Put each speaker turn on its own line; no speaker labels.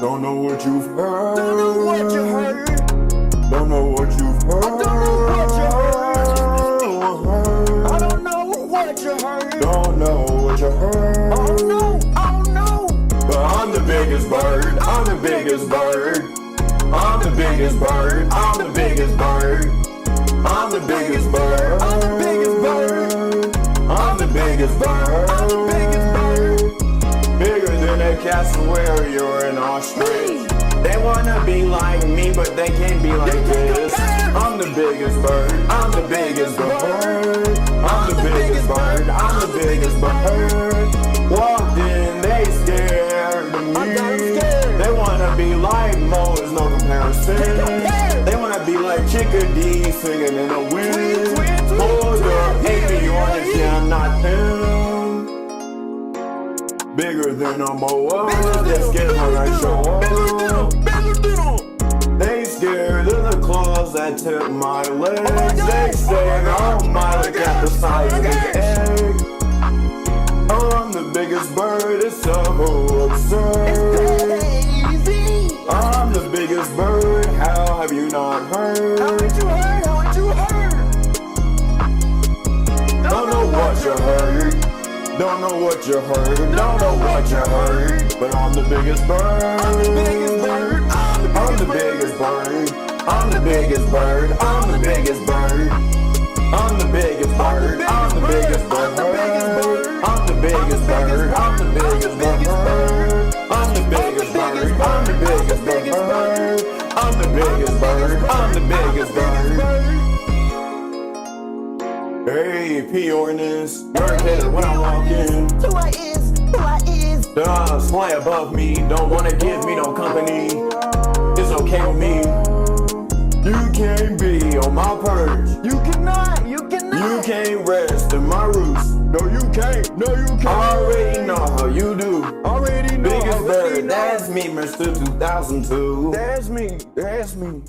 Don't know what you've heard.
Don't know what you heard.
Don't know what you've heard.
I don't know what you heard. I don't know what you heard.
Don't know what you heard.
Oh no, oh no.
But I'm the biggest bird. I'm the biggest bird. I'm the biggest bird. I'm the biggest bird. I'm the biggest bird.
I'm the biggest bird.
I'm the biggest bird.
I'm the biggest bird.
Bigger than a cassowary or an ostrich. They wanna be like me, but they can't be like this. I'm the biggest bird. I'm the biggest bird. I'm the biggest bird. I'm the biggest bird. Walked in, they scared of me. They wanna be like Mo, there's no comparison. They wanna be like Chickadee singing in the wind. Hold up, hate me on it, yeah, I'm not them. Bigger than a moa, they scared when I show up. They scared of the claws that tip my legs. They stare on my look at the size of the egg. I'm the biggest bird, it's so absurd. I'm the biggest bird, how have you not heard?
How did you heard? How did you heard?
Don't know what you heard. Don't know what you heard. Don't know what you heard. But I'm the biggest bird.
I'm the biggest bird.
I'm the biggest bird. I'm the biggest bird. I'm the biggest bird. I'm the biggest bird. I'm the biggest bird. I'm the biggest bird. I'm the biggest bird. I'm the biggest bird. I'm the biggest bird. I'm the biggest bird. I'm the biggest bird. Hey, P.O.N.S. Mercator when I walk in.
Who I is, who I is.
Does fly above me, don't wanna give me no company. It's okay with me. You can't be on my perch.
You cannot, you cannot.
You can't rest in my roots.
No, you can't, no, you can't.
I already know how you do.
Already know.
Biggest bird, that's me, Mr. 2002.
That's me, that's me.